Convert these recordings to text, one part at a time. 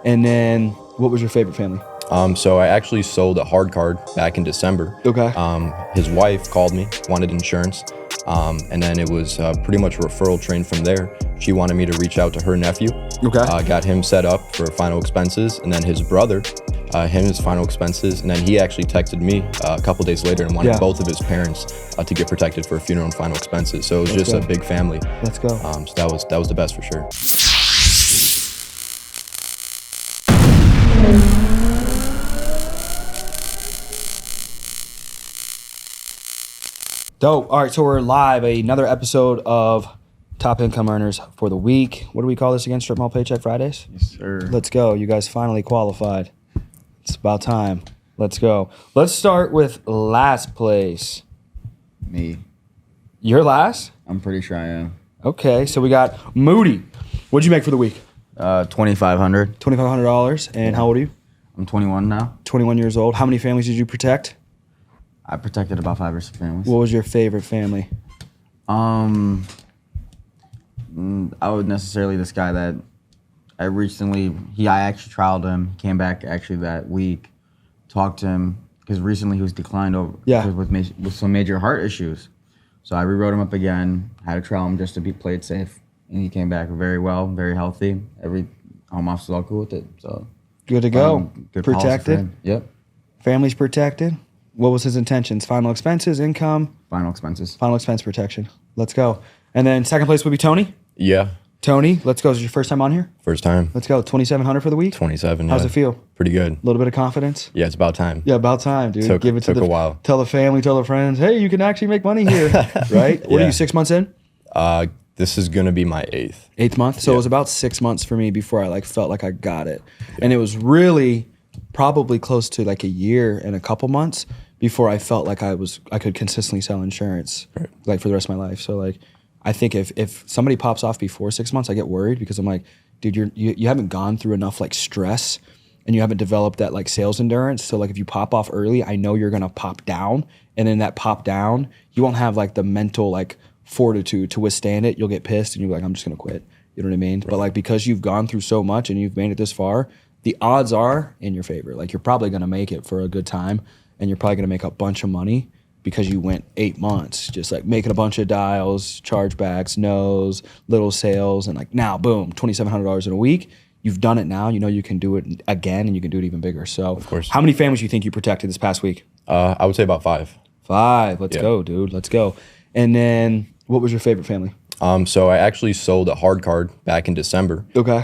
And then what was your favorite family? So I actually sold a hard card back in December. Okay. His wife called me, wanted insurance. And then it was pretty much referral train from there. She wanted me to reach out to her nephew. Okay. Got him set up for final expenses, and then his brother, his final expenses, and then he actually texted me a couple days later and wanted both of his parents to get protected for funeral and final expenses. So it was just a big family. Let's go. So that was the best for sure. Dope. All right, so we're live. Another episode of Top Income Earners for the week. What do we call this again? Strip Mall Paycheck Fridays? Yes, sir. Let's go. You guys finally qualified. It's about time. Let's go. Let's start with last place. Me. You're last? I'm pretty sure I am. Okay, so we got Moody. What'd you make for the week? $2,500. $2,500. And how old are you? I'm 21 now. 21 years old. How many families did you protect? I protected about 5 or 6 families. What was your favorite family? I would necessarily this guy that I actually trialed him, came back actually that week, talked to him because recently he was declined over with some major heart issues. So I rewrote him up again, had to trial him just to be played safe, and he came back very well, very healthy. Every home office was all cool with it. So good to go. Good policy for protected. him. Yep. Family's protected. What was his intentions? Final expenses, income? Final expenses. Final expense protection. Let's go. And then second place would be Tony. Yeah. Tony, let's go. Is it your first time on here? First time. Let's go. 2,700 for the week? 27. How's it feel? Pretty good. A little bit of confidence? Yeah, it's about time. Yeah, about time, dude. Took a while. Tell the family, tell the friends, hey, you can actually make money here, right? What are you, 6 months in? This is going to be my 8th. 8th month? So it was about 6 months for me before I felt like I got it. And it was really probably close to a year and a couple months before I felt like I could consistently sell insurance for the rest of my life. So I think if somebody pops off before 6 months, I get worried because I'm like, dude, you haven't gone through enough stress and you haven't developed that sales endurance. So if you pop off early, I know you're gonna pop down, and in that pop down, you won't have the mental fortitude to withstand it. You'll get pissed and you're like, I'm just gonna quit. You know what I mean? Right. But because you've gone through so much and you've made it this far, the odds are in your favor. You're probably gonna make it for a good time, and you're probably gonna make a bunch of money because you went 8 months just making a bunch of dials, chargebacks, no's, little sales, and now boom, $2,700 in a week. You've done it now. You know you can do it again, and you can do it even bigger. So, of course. How many families do you think you protected this past week? I would say about 5. 5. Let's go, dude. Let's go. And then, what was your favorite family? So I actually sold a hard card back in December. Okay.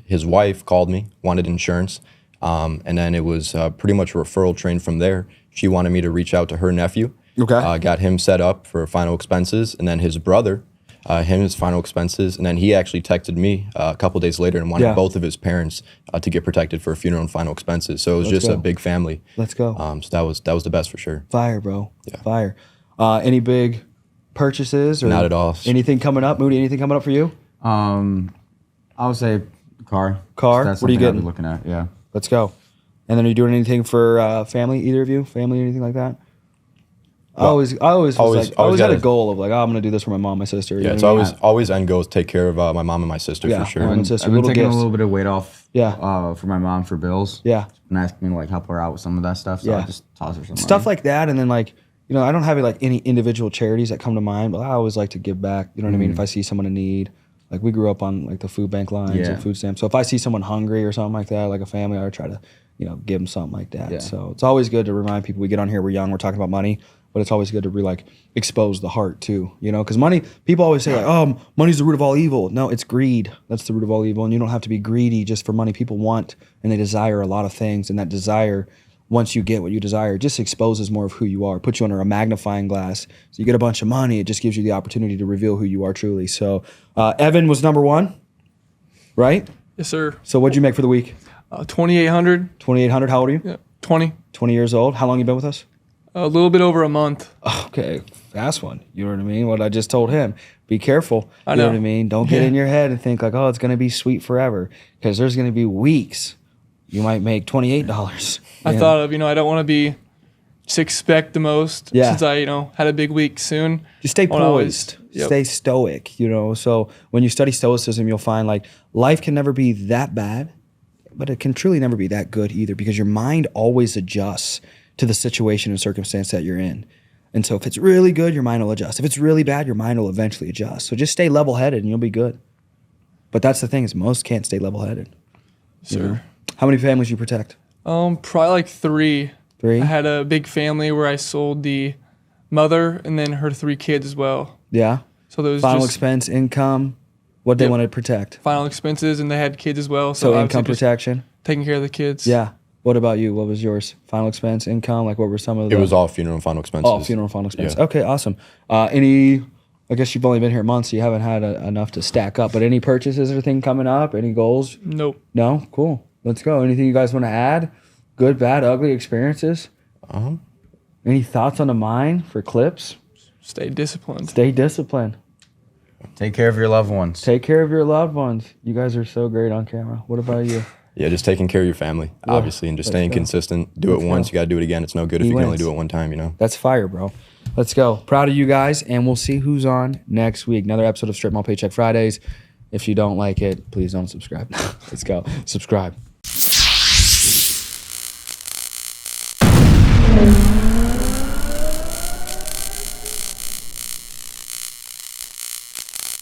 His wife called me, wanted insurance, and then it was pretty much a referral train from there. She wanted me to reach out to her nephew. Okay. Got him set up for final expenses, and then his brother, his final expenses, and then he actually texted me a couple days later and wanted both of his parents to get protected for funeral and final expenses. So it was a big family. Let's go. So that was the best for sure. Fire, bro. Yeah. Fire. Any big purchases or not at all? Anything coming up, Moody? Anything coming up for you? I would say car. Car. That's what are you something I'd getting? be looking at. Yeah. Let's go. And then are you doing anything for family? Either of you? Family? Anything like that? Well, I always had a gotta, goal of I'm gonna do this for my mom, my sister. Yeah, it's always end goal is take care of my mom and my sister for sure. Mom and sister, I've been little taking gifts. a little bit of weight off. Yeah. For my mom for bills. Yeah. And asking me to help her out with some of that stuff. So I just toss her some stuff money. like that, and then I don't have any individual charities that come to mind, but I always like to give back. You know what I mean? If I see someone in need, we grew up on the food bank lines and food stamps. So if I see someone hungry or something like that, like a family, I would try to give them something like that. Yeah. So it's always good to remind people. We get on here, we're young, we're talking about money, but it's always good to expose the heart too. Because money, people always say money's the root of all evil. No, it's greed. That's the root of all evil, and you don't have to be greedy just for money. People want and they desire a lot of things, and that desire, once you get what you desire, it just exposes more of who you are, puts you under a magnifying glass. So you get a bunch of money, it just gives you the opportunity to reveal who you are truly. So Evan was number 1, right? Yes, sir. So what'd you make for the week? 2,800. 2,800. How old are you? Yeah, 20. 20 years old. How long you been with us? A little bit over a month. Okay, fast one. You know what I mean? What I just told him. Be careful. I You know know. what I mean? Don't get in your head and think it's going to be sweet forever, because there's going to be weeks you might make $28. I thought of, I don't want to be just expect the most since I, had a big week soon. Just stay Won't always- poised. Yep. Stay stoic, So when you study stoicism, you'll find life can never be that bad, but it can truly never be that good either, because your mind always adjusts to the situation and circumstance that you're in. And so if it's really good, your mind will adjust. If it's really bad, your mind will eventually adjust. So just stay level-headed and you'll be good. But that's the thing, is most can't stay level-headed. Sure. You know? How many families you protect? Probably like 3. 3? I had a big family where I sold the mother and then her 3 kids as well. Yeah. So those final expense, income, what they want to protect. Final expenses, and they had kids as well. So income protection. Taking care of the kids. Yeah. What about you? What was yours? Final expense, income? Like, what were some of the... It was all funeral and final expenses. All funeral and final expenses. Yeah. Okay, awesome. I guess you've only been here months, so you haven't had enough to stack up. But any purchases or anything coming up? Any goals? Nope. No? Cool. Let's go. Anything you guys want to add? Good, bad, ugly experiences? Any thoughts on the mind for clips? Stay disciplined. Stay disciplined. Take care of your loved ones. Take care of your loved ones. You guys are so great on camera. What about you? Yeah, just taking care of your family, obviously, and just staying consistent. Do it once, you got to do it again. It's no good if you can only do it one time, you know? That's fire, bro. Let's go. Proud of you guys, and we'll see who's on next week. Another episode of Strip Mall Paycheck Fridays. If you don't like it, please don't subscribe. Let's go. Subscribe.